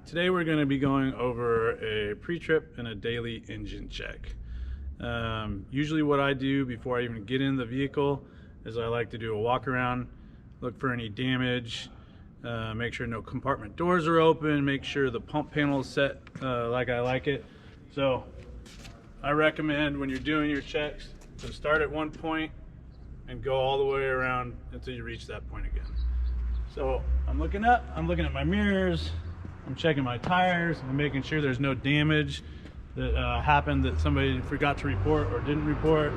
Today we're going to be going over a pre-trip and a daily engine check. Usually what I do before I even get in the vehicle is I like to do a walk around, look for any damage, make sure no compartment doors are open, make sure the pump panel is set like I like it. So I recommend when you're doing your checks to start at one point and go all the way around until you reach that point again. So I'm looking up, I'm looking at my mirrors, I'm checking my tires, I'm making sure there's no damage that happened that somebody forgot to report or didn't report.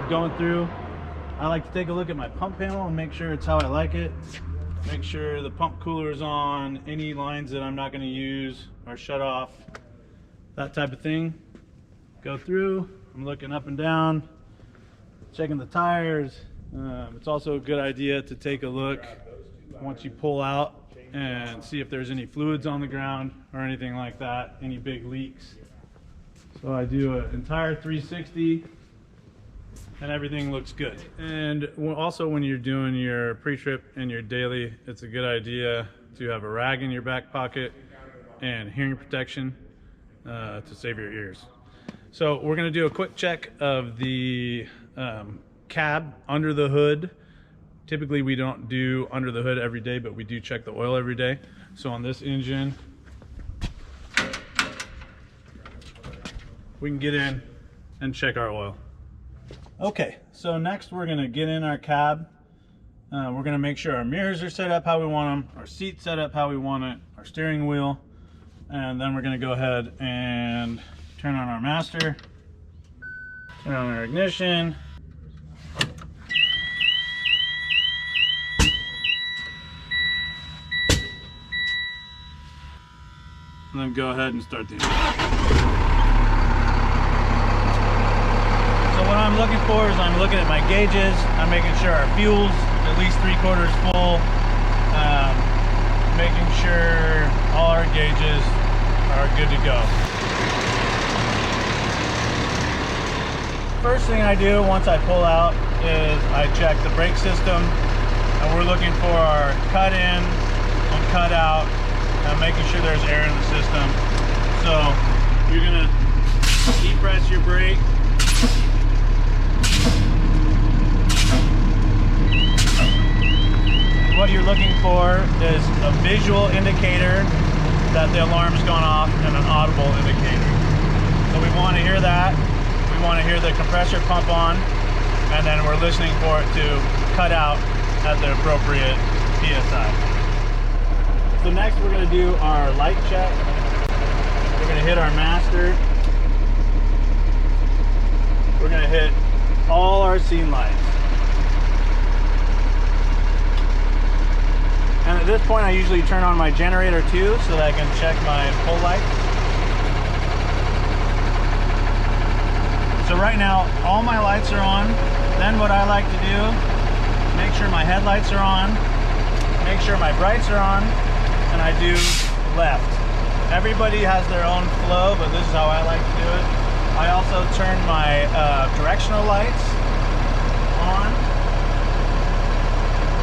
Going through, I like to take a look at my pump panel and make sure it's how I like it. Make sure the pump cooler is on, any lines that I'm not going to use are shut off, that type of thing. Go through, I'm looking up and down, checking the tires. It's also a good idea to take a look once you pull out and see if there's any fluids on the ground or anything like that, any big leaks. So I do an entire 360 and everything looks good. And also when you're doing your pre-trip and your daily, it's a good idea to have a rag in your back pocket and hearing protection to save your ears. So we're going to do a quick check of the cab under the hood. Typically we don't do under the hood every day, but we do check the oil every day. So on this engine, we can get in and check our oil. Okay, so next we're gonna get in our cab. We're gonna make sure our mirrors are set up how we want them, our seat's set up how we want it, our steering wheel, and then we're gonna go ahead and turn on our master, turn on our ignition, and then go ahead and start the engine. So what I'm looking for is I'm looking at my gauges. I'm making sure our fuel's at least 3/4 full. Making sure all our gauges are good to go. First thing I do once I pull out is I check the brake system, and we're looking for our cut in and cut out. Making sure there's air in the system. So you're gonna depress your brake. What you're looking for is a visual indicator that the alarm's gone off and an audible indicator. So we want to hear that. We want to hear the compressor pump on, and then we're listening for it to cut out at the appropriate PSI. So next we're going to do our light check. We're going to hit our master. We're going to hit all our scene lights. And at this point I usually turn on my generator too so that I can check my pole lights. So right now all my lights are on. Then what I like to do, make sure my headlights are on, make sure my brights are on, and I do left. Everybody has their own flow, but this is how I like to do it. I also turn my directional lights on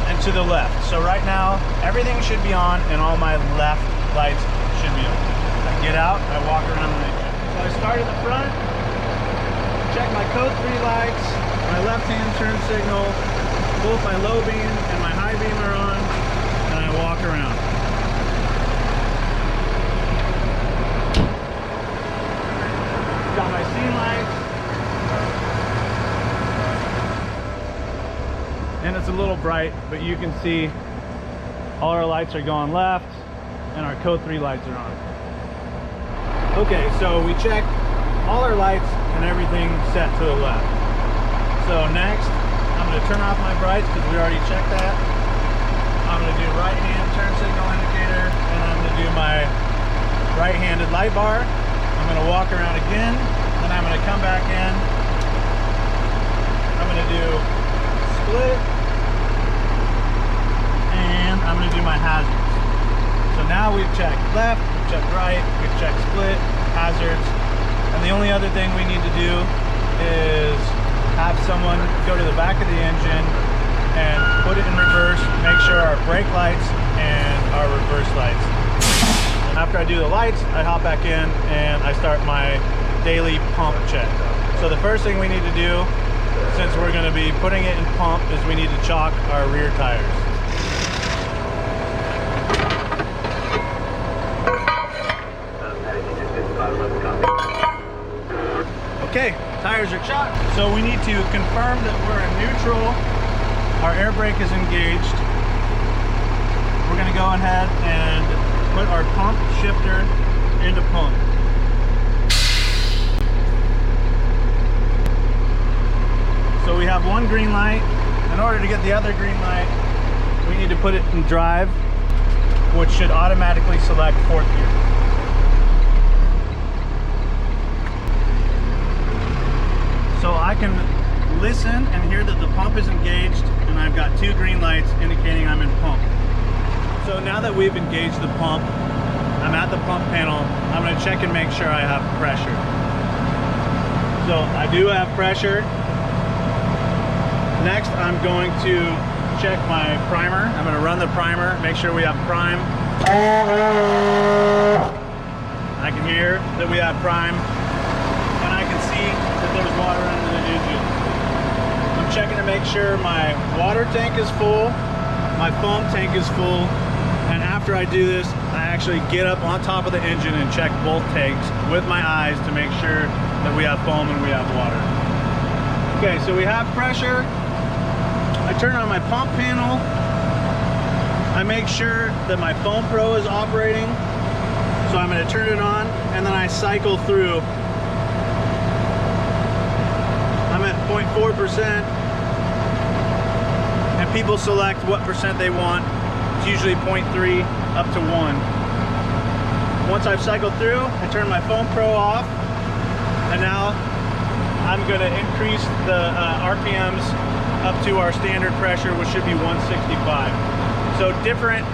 and to the left. So right now, everything should be on and all my left lights should be on. I get out, I walk around and I check. So I start at the front, check my code 3 lights, my left-hand turn signal, both my low beam and my high beam are on, and I walk around. Got my scene lights, and it's a little bright, but you can see all our lights are going left and our code 3 lights are on. Okay, so we checked all our lights and everything set to the left. So next I'm going to turn off my brights because we already checked that. I'm going to do right hand turn signal indicator, and I'm going to do my right-handed light bar. I'm going to walk around again, then I'm going to come back in. I'm going to do split, and I'm going to do my hazards. So now we've checked left, we've checked right, we've checked split, hazards, and the only other thing we need to do is have someone go to the back of the engine and put it in reverse, make sure our brake lights and our reverse lights after I do the lights, I hop back in and I start my daily pump check. So the first thing we need to do, since we're going to be putting it in pump, is we need to chalk our rear tires. Okay, tires are chalked. So we need to confirm that we're in neutral. Our air brake is engaged. We're going to go ahead and put our pump shifter into pump. So we have one green light. In order to get the other green light, we need to put it in drive, which should automatically select fourth gear. So I can listen and hear that the pump is engaged, and I've got two green lights indicating I'm in pump. So now that we've engaged the pump, I'm at the pump panel. I'm going to check and make sure I have pressure. So I do have pressure. Next, I'm going to check my primer. I'm going to run the primer, make sure we have prime. I can hear that we have prime, and I can see that there's water under the engine. I'm checking to make sure my water tank is full, my foam tank is full, and after I do this, I actually get up on top of the engine and check both tanks with my eyes to make sure that we have foam and we have water. Okay, so we have pressure. I turn on my pump panel. I make sure that my Foam Pro is operating. So I'm going to turn it on, and then I cycle through. I'm at 0.4%, and people select what percent they want. It's usually 0.3 up to 1. Once I've cycled through, I turn my Foam Pro off, and now I'm going to increase the RPMs up to our standard pressure, which should be 165. So different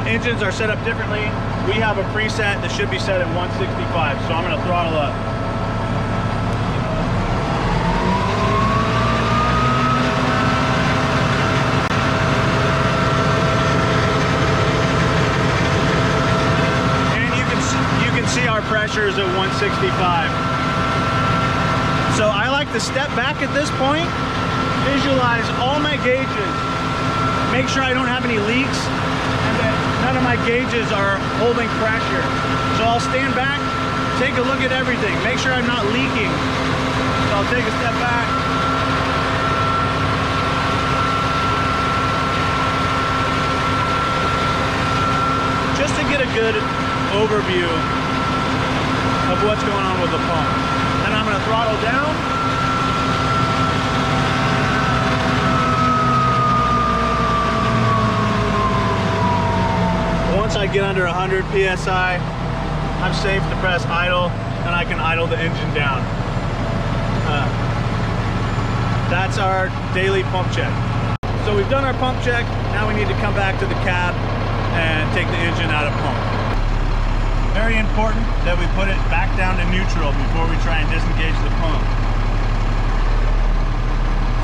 engines are set up differently. We have a preset that should be set at 165, so I'm going to throttle up. And you can see our pressure is at 165. So I like to step back at this point, visualize all my gauges, make sure I don't have any leaks, and that none of my gauges are holding pressure. So I'll stand back, take a look at everything, make sure I'm not leaking. So I'll take a step back. Just to get a good overview of what's going on with the pump. Then I'm going to throttle down. Once I get under 100 PSI, I'm safe to press idle, and I can idle the engine down. That's our daily pump check. So we've done our pump check. Now we need to come back to the cab and take the engine out of pump. Very important that we put it back down to neutral before we try and disengage the pump.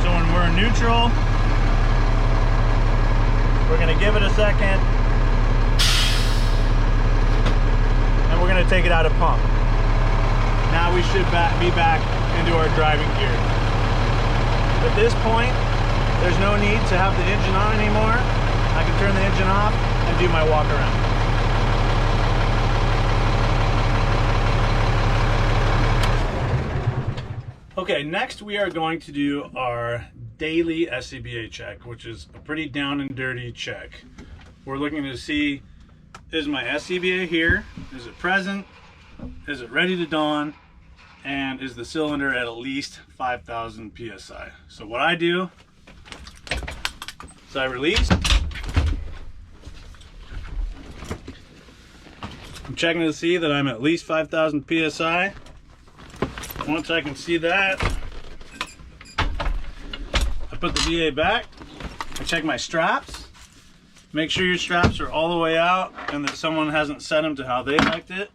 So when we're in neutral, we're going to give it a second, and we're going to take it out of pump. Now we should be back into our driving gear. At this point, there's no need to have the engine on anymore. I can turn the engine off and do my walk around. Okay, next we are going to do our daily SCBA check, which is a pretty down and dirty check. We're looking to see, is my SCBA here? Is it present? Is it ready to dawn? And is the cylinder at least 5,000 PSI? So what I do is I release. I'm checking to see that I'm at least 5,000 PSI. Once I can see that, I put the VA back. I check my straps. Make sure your straps are all the way out and that someone hasn't set them to how they liked it.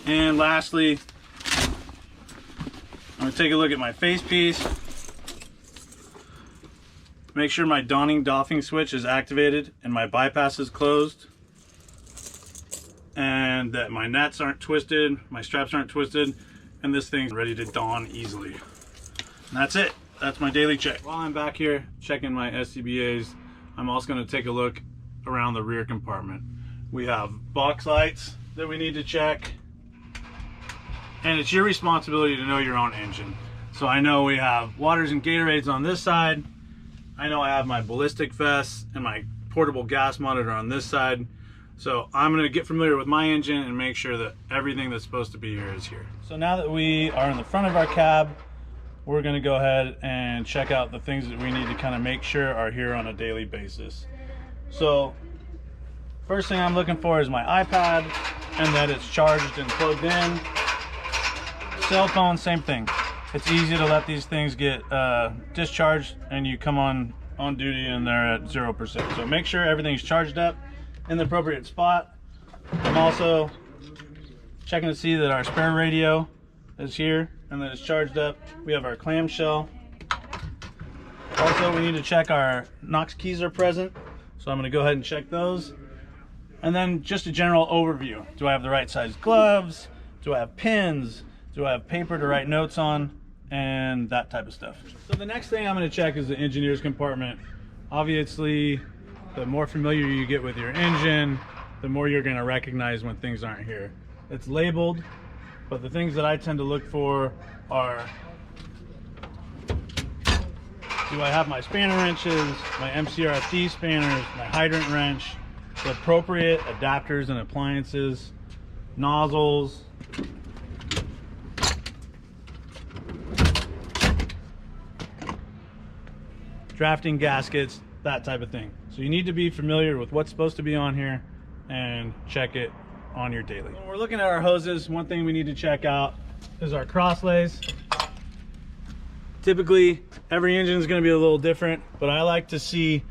And lastly, I'm going to take a look at my face piece. Make sure my donning doffing switch is activated and my bypass is closed, and that my nuts aren't twisted, my straps aren't twisted, and this thing's ready to don easily. And that's it. That's my daily check. While I'm back here checking my SCBAs, I'm also going to take a look around the rear compartment. We have box lights that we need to check, and it's your responsibility to know your own engine. So I know we have waters and Gatorades on this side. I know I have my ballistic vest and my portable gas monitor on this side. So I'm going to get familiar with my engine and make sure that everything that's supposed to be here is here. So now that we are in the front of our cab, we're going to go ahead and check out the things that we need to kind of make sure are here on a daily basis. So first thing I'm looking for is my iPad and that it's charged and plugged in. Cell phone, same thing. It's easy to let these things get discharged and you come on duty and they're at 0%. So make sure everything's charged up in the appropriate spot. I'm also checking to see that our spare radio is here and that it's charged up. We have our clamshell. Also, we need to check our Knox keys are present. So I'm going to go ahead and check those. And then just a general overview. Do I have the right size gloves? Do I have pins? Do I have paper to write notes on? And that type of stuff. So the next thing I'm going to check is the engineer's compartment. Obviously, the more familiar you get with your engine, the more you're going to recognize when things aren't here. It's labeled, but the things that I tend to look for are, do I have my spanner wrenches, my MCRFD spanners, my hydrant wrench, the appropriate adapters and appliances, nozzles, drafting gaskets, that type of thing. So you need to be familiar with what's supposed to be on here and check it on your daily. When we're looking at our hoses, one thing we need to check out is our crosslays. Typically, every engine is going to be a little different, but I like to see,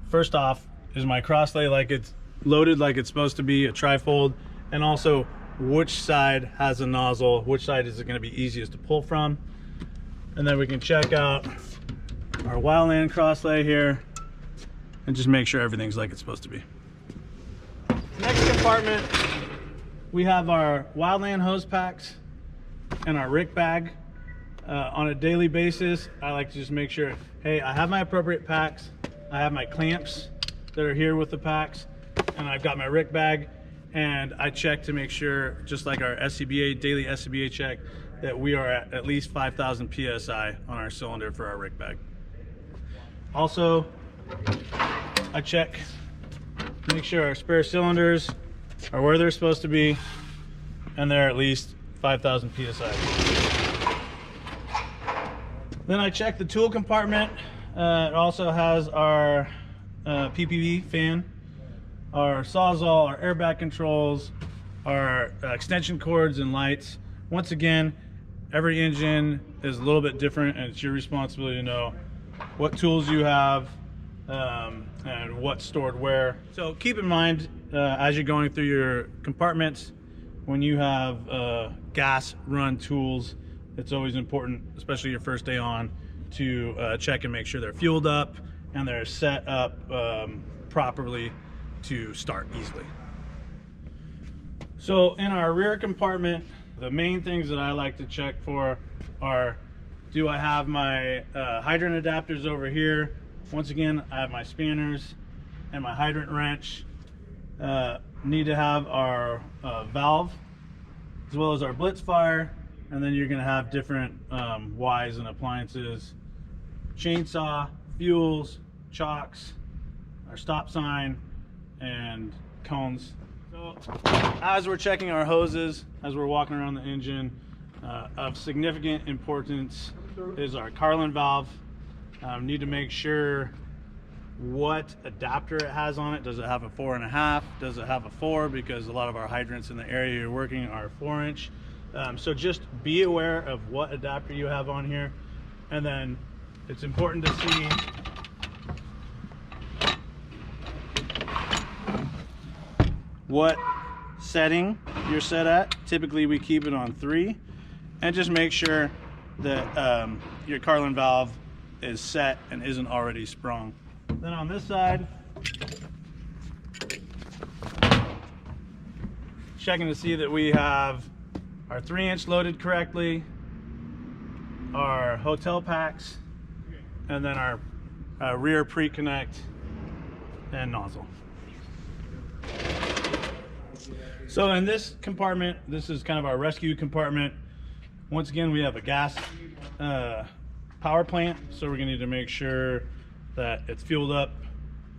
first off, is my crosslay like it's loaded like it's supposed to be, a trifold, and also which side has a nozzle, which side is it going to be easiest to pull from. And then we can check out our wildland crosslay here and just make sure everything's like it's supposed to be. Next compartment, we have our wildland hose packs and our rick bag. On a daily basis, I like to just make sure, hey, I have my appropriate packs, I have my clamps that are here with the packs, and I've got my rick bag, and I check to make sure, just like our SCBA, daily SCBA check, that we are at least 5,000 PSI on our cylinder for our rick bag. Also, I check, make sure our spare cylinders are where they're supposed to be, and they're at least 5,000 PSI. Then I check the tool compartment. It also has our PPV fan, our Sawzall, our airbag controls, our extension cords and lights. Once again, every engine is a little bit different, and it's your responsibility to know what tools you have and what's stored where. So keep in mind as you're going through your compartments, when you have gas run tools, it's always important, especially your first day on, to check and make sure they're fueled up and they're set up properly to start easily. So in our rear compartment, the main things that I like to check for are, do I have my hydrant adapters over here? Once again, I have my spanners and my hydrant wrench. Need to have our valve as well as our blitz fire, and then you're going to have different Ys and appliances, chainsaw, fuels, chocks, our stop sign, and cones. So as we're checking our hoses, as we're walking around the engine, of significant importance is our Carlin valve. Need to make sure what adapter it has on it. Does it have a 4.5? Does it have a 4? Because a lot of our hydrants in the area you're working are 4-inch. So just be aware of what adapter you have on here. And then it's important to see what setting you're set at. Typically we keep it on 3, and just make sure that your Carlin valve is set and isn't already sprung. Then on this side, checking to see that we have our 3-inch loaded correctly, our hotel packs, and then our rear pre-connect and nozzle. So in this compartment, this is kind of our rescue compartment. Once again, we have a gas power plant, so we're gonna need to make sure that it's fueled up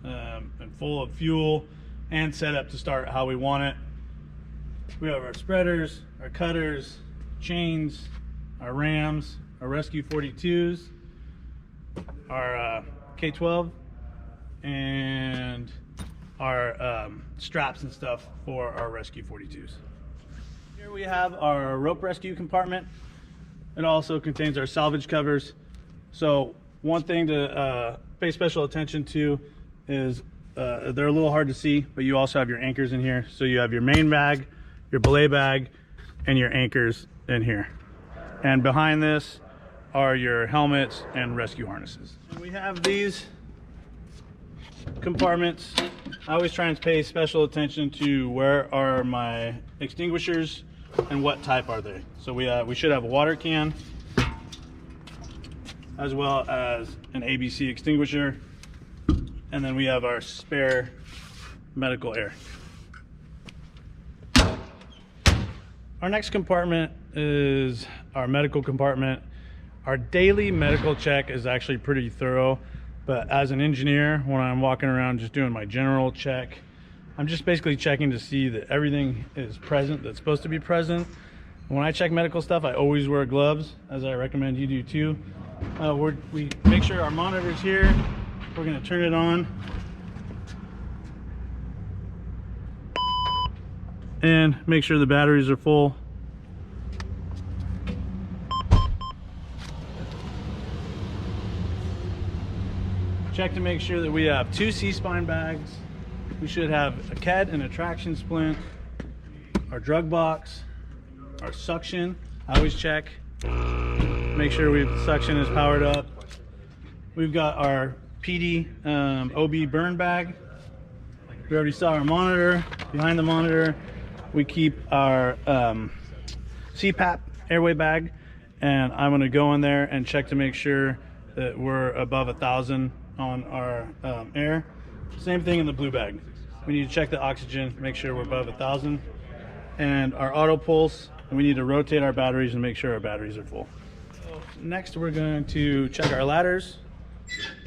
and full of fuel and set up to start how we want it. We have our spreaders, our cutters, chains, our rams, our rescue 42s, our K12, and our straps and stuff for our rescue 42s. Here we have our rope rescue compartment. It also contains our salvage covers. So one thing to pay special attention to is they're a little hard to see, but you also have your anchors in here. So you have your main bag, your belay bag, and your anchors in here. And behind this are your helmets and rescue harnesses. And we have these compartments. I always try and pay special attention to where are my extinguishers and what type are they. So we should have a water can, as well as an ABC extinguisher, and then we have our spare medical air. Our next compartment is our medical compartment. Our daily medical check is actually pretty thorough, but as an engineer, when I'm walking around just doing my general check, I'm just basically checking to see that everything is present that's supposed to be present. When I check medical stuff, I always wear gloves, as I recommend you do too. We make sure our monitor's here. We're gonna turn it on. And make sure the batteries are full. Check to make sure that we have 2 C-spine bags. We should have a KED and a traction splint, our drug box, our suction. I always check. Make sure the suction is powered up. We've got our PD OB burn bag. We already saw our monitor. Behind the monitor, we keep our CPAP airway bag, and I'm gonna go in there and check to make sure that we're above 1,000 on our air. Same thing in the blue bag. We need to check the oxygen, make sure we're above 1,000. And our auto pulse, and we need to rotate our batteries and make sure our batteries are full. So next, we're going to check our ladders.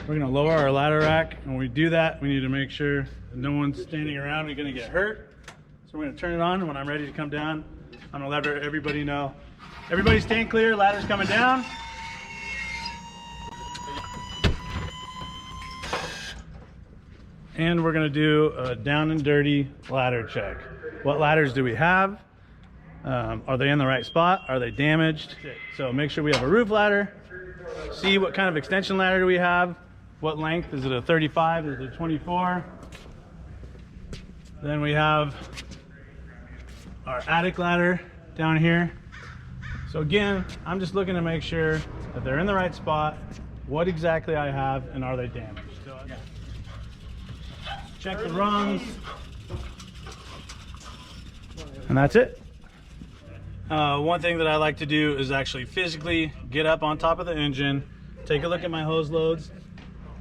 We're gonna lower our ladder rack, and when we do that, we need to make sure that no one's standing around and gonna get hurt. So we're gonna turn it on, and when I'm ready to come down, I'm gonna let everybody know. Everybody stand clear, ladder's coming down. And we're gonna do a down and dirty ladder check. What ladders do we have? Are they in the right spot? Are they damaged? So make sure we have a roof ladder. See what kind of extension ladder do we have? What length? Is it a 35? Is it a 24? Then we have our attic ladder down here. So again, I'm just looking to make sure that they're in the right spot, what exactly I have, and are they damaged. So, check the rungs, and that's it. One thing that I like to do is actually physically get up on top of the engine, take a look at my hose loads,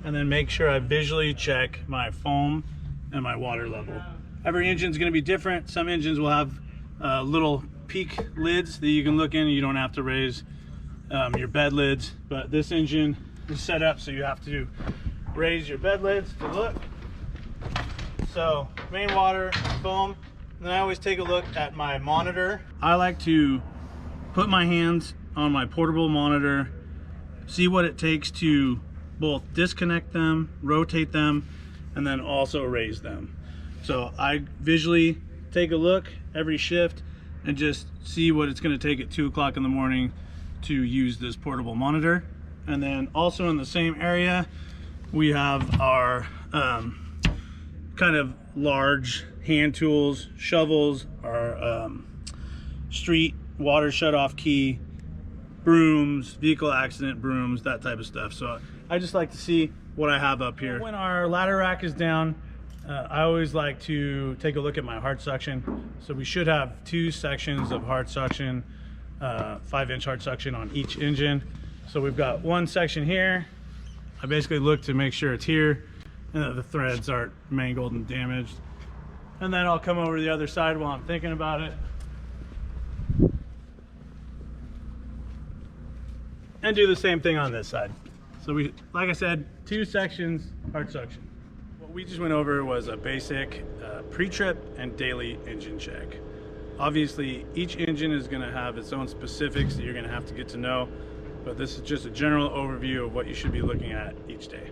and then make sure I visually check my foam and my water level. Every engine's going to be different. Some engines will have little peak lids that you can look in, and you don't have to raise your bed lids, but this engine is set up so you have to raise your bed lids to look. So main water, foam. Then I always take a look at my monitor. I like to put my hands on my portable monitor, see what it takes to both disconnect them, rotate them, and then also raise them. So I visually take a look every shift and just see what it's going to take at 2 o'clock in the morning to use this portable monitor. And then also in the same area, we have our kind of large hand tools, shovels, our street water shutoff key, brooms, vehicle accident brooms, that type of stuff. So I just like to see what I have up here. When our ladder rack is down, I always like to take a look at my hard suction. So we should have 2 sections of hard suction, 5-inch hard suction on each engine. So we've got 1 section here. I basically look to make sure it's here and that the threads aren't mangled and damaged. And then I'll come over to the other side while I'm thinking about it and do the same thing on this side. So we, like I said, 2 sections hard suction. What we just went over was a basic pre-trip and daily engine check. Obviously, each engine is going to have its own specifics that you're going to have to get to know, but this is just a general overview of what you should be looking at each day.